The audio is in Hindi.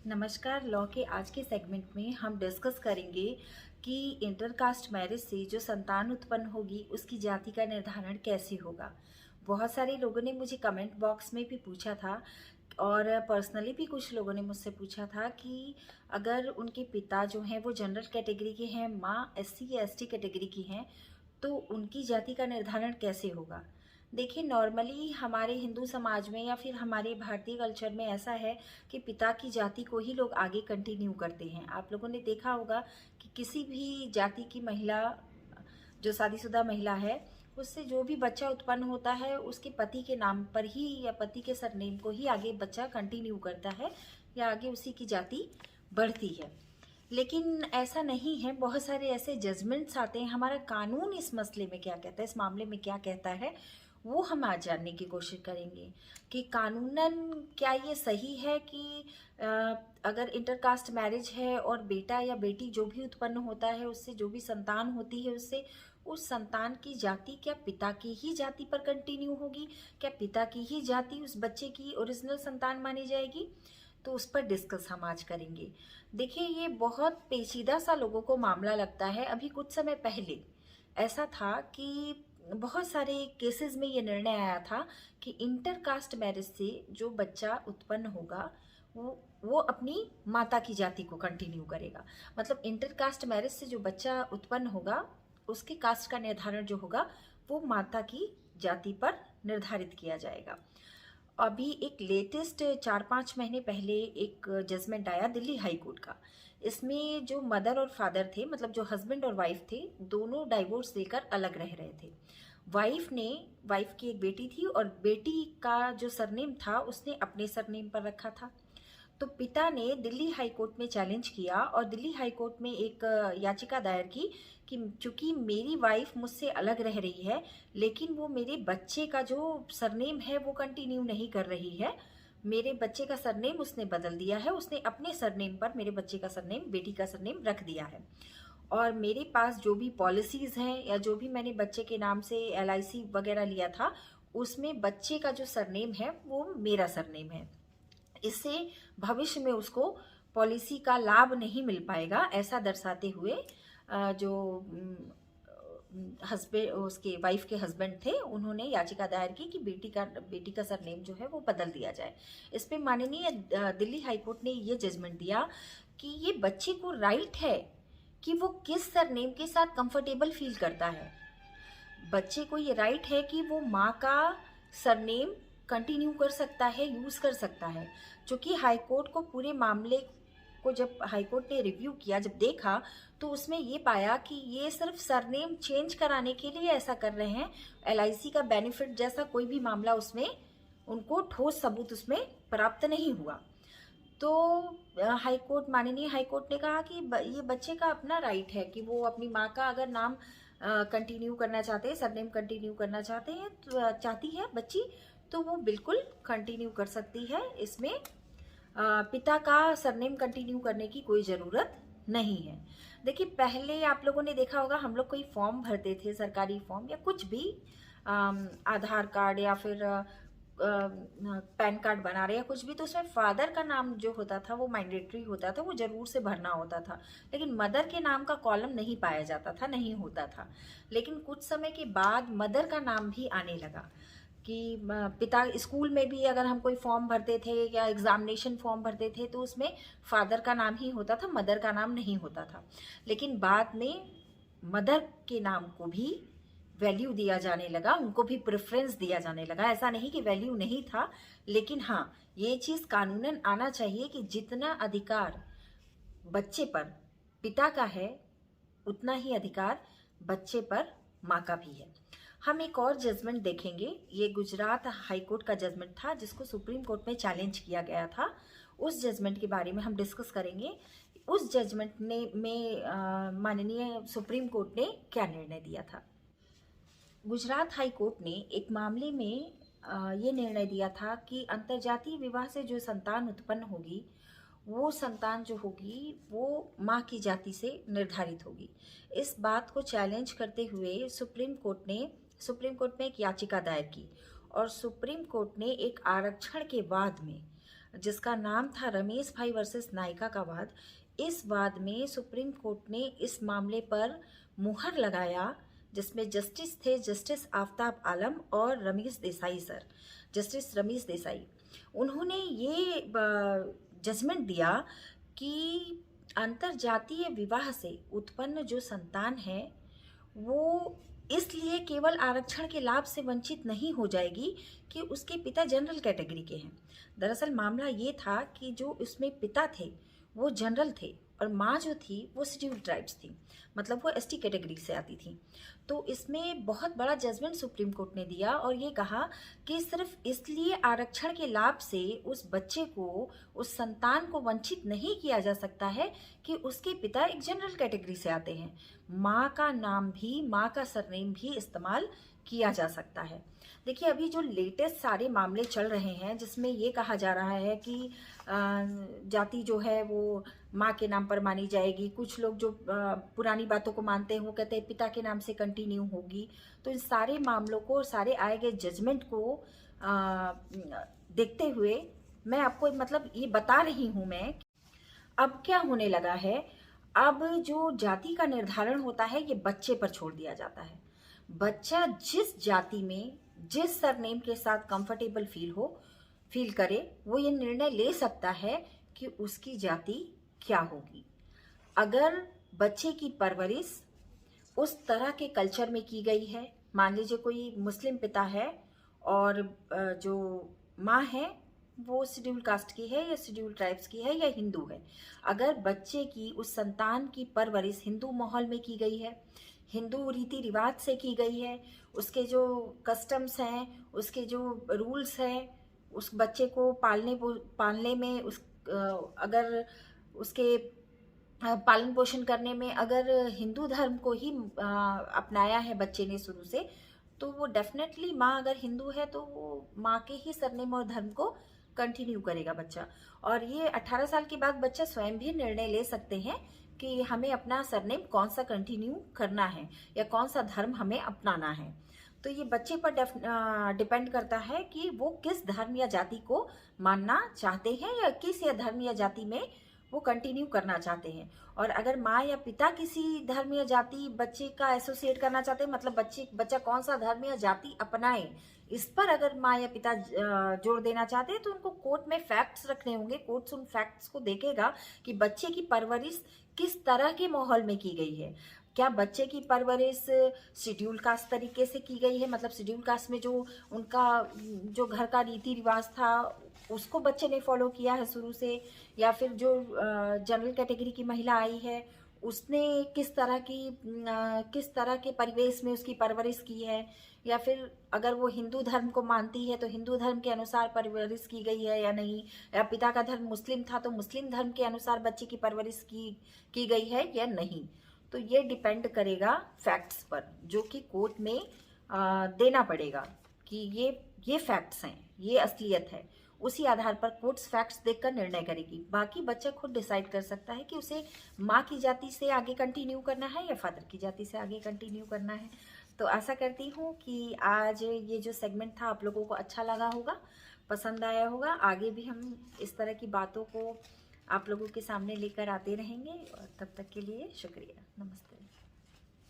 नमस्कार। लॉ के आज के सेगमेंट में हम डिस्कस करेंगे कि इंटरकास्ट मैरिज से जो संतान उत्पन्न होगी उसकी जाति का निर्धारण कैसे होगा। बहुत सारे लोगों ने मुझे कमेंट बॉक्स में भी पूछा था और पर्सनली भी कुछ लोगों ने मुझसे पूछा था कि अगर उनके पिता जो हैं वो जनरल कैटेगरी के हैं, माँ एससी या एसटी कैटेगरी की हैं, तो उनकी जाति का निर्धारण कैसे होगा। देखिए, नॉर्मली हमारे हिंदू समाज में या फिर हमारे भारतीय कल्चर में ऐसा है कि पिता की जाति को ही लोग आगे कंटिन्यू करते हैं। आप लोगों ने देखा होगा कि किसी भी जाति की महिला, जो शादीशुदा महिला है, उससे जो भी बच्चा उत्पन्न होता है उसके पति के नाम पर ही या पति के सरनेम को ही आगे बच्चा कंटिन्यू करता है या आगे उसी की जाति बढ़ती है। लेकिन ऐसा नहीं है, बहुत सारे ऐसे जजमेंट्स आते हैं। हमारा कानून इस मसले में क्या कहता है, इस मामले में क्या कहता है, वो हम आज जानने की कोशिश करेंगे कि कानूनन क्या ये सही है कि अगर इंटरकास्ट मैरिज है और बेटा या बेटी जो भी उत्पन्न होता है, उससे जो भी संतान होती है, उससे उस संतान की जाति क्या पिता की ही जाति पर कंटिन्यू होगी, क्या पिता की ही जाति उस बच्चे की ओरिजिनल संतान मानी जाएगी। तो उस पर डिस्कस हम आज करेंगे। देखिए, ये बहुत पेचीदा सा लोगों को मामला लगता है। अभी कुछ समय पहले ऐसा था कि बहुत सारे केसेस में ये निर्णय आया था कि इंटरकास्ट मैरिज से जो बच्चा उत्पन्न होगा वो अपनी माता की जाति को कंटिन्यू करेगा। मतलब इंटरकास्ट मैरिज से जो बच्चा उत्पन्न होगा उसके कास्ट का निर्धारण जो होगा वो माता की जाति पर निर्धारित किया जाएगा। अभी एक लेटेस्ट 4-5 महीने पहले एक जजमेंट आया दिल्ली हाई कोर्ट का। इसमें जो मदर और फादर थे, मतलब जो हस्बैंड और वाइफ थे, दोनों डाइवोर्स देकर अलग रह रहे थे। वाइफ की एक बेटी थी और बेटी का जो सरनेम था उसने अपने सरनेम पर रखा था। तो पिता ने दिल्ली हाई कोर्ट में चैलेंज किया और दिल्ली हाई कोर्ट में एक याचिका दायर की कि चूंकि मेरी वाइफ मुझसे अलग रह रही है लेकिन वो मेरे बच्चे का जो सरनेम है वो कंटिन्यू नहीं कर रही है, मेरे बच्चे का सरनेम उसने बदल दिया है, उसने अपने सरनेम पर मेरे बच्चे का सरनेम, बेटी का सरनेम रख दिया है, और मेरे पास जो भी पॉलिसीज हैं या जो भी मैंने बच्चे के नाम से LIC वगैरह लिया था उसमें बच्चे का जो सरनेम है वो मेरा सरनेम है। इससे भविष्य में उसको पॉलिसी का लाभ नहीं मिल पाएगा, ऐसा दर्शाते हुए जो हस्बैंड, उसके वाइफ के हस्बैंड थे, उन्होंने याचिका दायर की कि बेटी का सरनेम जो है वो बदल दिया जाए। इस पे माननीय दिल्ली हाई कोर्ट ने ये जजमेंट दिया कि ये बच्चे को राइट है कि वो किस सरनेम के साथ कंफर्टेबल फील करता है। बच्चे को ये राइट है कि वो माँ का सरनेम कंटिन्यू कर सकता है, यूज़ कर सकता है। क्योंकि हाईकोर्ट को पूरे मामले को जब हाईकोर्ट ने रिव्यू किया, जब देखा, तो उसमें ये पाया कि ये सिर्फ सरनेम चेंज कराने के लिए ऐसा कर रहे हैं। LIC का बेनिफिट जैसा कोई भी मामला उसमें उनको ठोस सबूत उसमें प्राप्त नहीं हुआ। तो माननीय हाईकोर्ट ने कहा कि ये बच्चे का अपना राइट है कि वो अपनी माँ का अगर नाम कंटिन्यू करना चाहते हैं, सरनेम कंटिन्यू करना चाहते हैं, तो चाहती है बच्ची, तो वो बिल्कुल कंटिन्यू कर सकती है। इसमें पिता का सरनेम कंटिन्यू करने की कोई ज़रूरत नहीं है। देखिए, पहले आप लोगों ने देखा होगा, हम लोग कोई फॉर्म भरते थे, सरकारी फॉर्म या कुछ भी, आधार कार्ड या फिर पैन कार्ड बना रहे या कुछ भी, तो उसमें फादर का नाम जो होता था वो मैंडेटरी होता था, वो जरूर से भरना होता था। लेकिन मदर के नाम का कॉलम नहीं पाया जाता था, नहीं होता था। लेकिन कुछ समय के बाद मदर का नाम भी आने लगा कि पिता, स्कूल में भी अगर हम कोई फॉर्म भरते थे या एग्जामिनेशन फॉर्म भरते थे तो उसमें फादर का नाम ही होता था, मदर का नाम नहीं होता था। लेकिन बाद में मदर के नाम को भी वैल्यू दिया जाने लगा, उनको भी प्रेफरेंस दिया जाने लगा। ऐसा नहीं कि वैल्यू नहीं था, लेकिन हाँ, ये चीज़ कानूनन आना चाहिए कि जितना अधिकार बच्चे पर पिता का है उतना ही अधिकार बच्चे पर माँ का भी है। हम एक और जजमेंट देखेंगे। ये गुजरात हाई कोर्ट का जजमेंट था जिसको सुप्रीम कोर्ट में चैलेंज किया गया था। उस जजमेंट के बारे में हम डिस्कस करेंगे। उस जजमेंट में माननीय सुप्रीम कोर्ट ने क्या निर्णय दिया था। गुजरात हाई कोर्ट ने एक मामले में ये निर्णय दिया था कि अंतर्जातीय विवाह से जो संतान उत्पन्न होगी वो संतान जो होगी वो माँ की जाति से निर्धारित होगी। इस बात को चैलेंज करते हुए सुप्रीम कोर्ट में एक याचिका दायर की और सुप्रीम कोर्ट ने एक आरक्षण के बाद में जिसका नाम था रमेश भाई वर्सेस नायिका का वाद। इस वाद में सुप्रीम कोर्ट ने इस मामले पर मुहर लगाया, जिसमें जस्टिस थे जस्टिस आफ्ताब आलम और रमेश देसाई सर, जस्टिस रमेश देसाई। उन्होंने ये जजमेंट दिया कि अंतरजातीय विवाह से उत्पन्न जो संतान है वो इसलिए केवल आरक्षण के लाभ से वंचित नहीं हो जाएगी कि उसके पिता जनरल कैटेगरी के हैं। दरअसल मामला ये था कि जो उसमें पिता थे वो जनरल थे और माँ जो थी वो शेड्यूल्ड ट्राइब्स थी, मतलब वो एसटी कैटेगरी से आती थी। तो इसमें बहुत बड़ा जजमेंट सुप्रीम कोर्ट ने दिया और ये कहा कि सिर्फ इसलिए आरक्षण के लाभ से उस बच्चे को, उस संतान को वंचित नहीं किया जा सकता है कि उसके पिता एक जनरल कैटेगरी से आते हैं। माँ का नाम भी, माँ का सरनेम भी इस्तेमाल किया जा सकता है। देखिए अभी जो लेटेस्ट सारे मामले चल रहे हैं जिसमें ये कहा जा रहा है कि जाति जो है वो माँ के नाम पर मानी जाएगी, कुछ लोग जो पुरानी बातों को मानते हैं वो कहते हैं पिता के नाम से कंटिन्यू होगी। तो इन सारे मामलों को और सारे आए गए जजमेंट को देखते हुए मैं आपको मतलब ये बता रही हूँ मैं अब क्या होने लगा है। अब जो जाति का निर्धारण होता है ये बच्चे पर छोड़ दिया जाता है। बच्चा जिस जाति में, जिस सरनेम के साथ कंफर्टेबल फील करे, वो ये निर्णय ले सकता है कि उसकी जाति क्या होगी। अगर बच्चे की परवरिश उस तरह के कल्चर में की गई है, मान लीजिए कोई मुस्लिम पिता है और जो माँ है वो शेड्यूल कास्ट की है या शेड्यूल ट्राइब्स की है या हिंदू है, अगर बच्चे की, उस संतान की परवरिश हिंदू माहौल में की गई है, हिंदू रीति रिवाज से की गई है, उसके जो कस्टम्स हैं, उसके जो रूल्स हैं, उस बच्चे को पालने में अगर उसके पालन पोषण करने में अगर हिंदू धर्म को ही अपनाया है बच्चे ने शुरू से, तो वो डेफिनेटली माँ अगर हिंदू है तो वो माँ के ही सरनेम और धर्म को कंटिन्यू करेगा बच्चा। और ये 18 साल के बाद बच्चा स्वयं भी निर्णय ले सकते हैं कि हमें अपना सरनेम कौन सा कंटिन्यू करना है या कौन सा धर्म हमें अपनाना है। तो ये बच्चे पर डिपेंड करता है कि वो किस धर्म या जाति को मानना चाहते हैं या किस या धर्म या जाति में वो कंटिन्यू करना चाहते हैं। और अगर माँ या पिता किसी धर्म या जाति बच्चे का एसोसिएट करना चाहते हैं, मतलब बच्चा कौन सा धर्म या जाति अपनाए, इस पर अगर माँ या पिता जोर देना चाहते हैं तो उनको कोर्ट में फैक्ट्स रखने होंगे। कोर्ट उन फैक्ट्स को देखेगा कि बच्चे की परवरिश किस तरह के माहौल में की गई है। क्या बच्चे की परवरिश शेड्यूल कास्ट तरीके से की गई है, मतलब शेड्यूल कास्ट में जो उनका जो घर का रीति रिवाज था उसको बच्चे ने फॉलो किया है शुरू से, या फिर जो जनरल कैटेगरी की महिला आई है उसने किस तरह के परिवेश में उसकी परवरिश की है, या फिर अगर वो हिंदू धर्म को मानती है तो हिंदू धर्म के अनुसार परवरिश की गई है या नहीं, या पिता का धर्म मुस्लिम था तो मुस्लिम धर्म के अनुसार बच्चे की परवरिश की गई है या नहीं। तो ये डिपेंड करेगा फैक्ट्स पर, जो कि कोर्ट में देना पड़ेगा कि ये फैक्ट्स हैं, ये असलियत है। उसी आधार पर कोर्ट्स फैक्ट्स देखकर निर्णय करेगी। बाकी बच्चा खुद डिसाइड कर सकता है कि उसे माँ की जाति से आगे कंटिन्यू करना है या फादर की जाति से आगे कंटिन्यू करना है। तो आशा करती हूँ कि आज ये जो सेगमेंट था आप लोगों को अच्छा लगा होगा, पसंद आया होगा। आगे भी हम इस तरह की बातों को आप लोगों के सामने लेकर आते रहेंगे, और तब तक के लिए शुक्रिया, नमस्ते।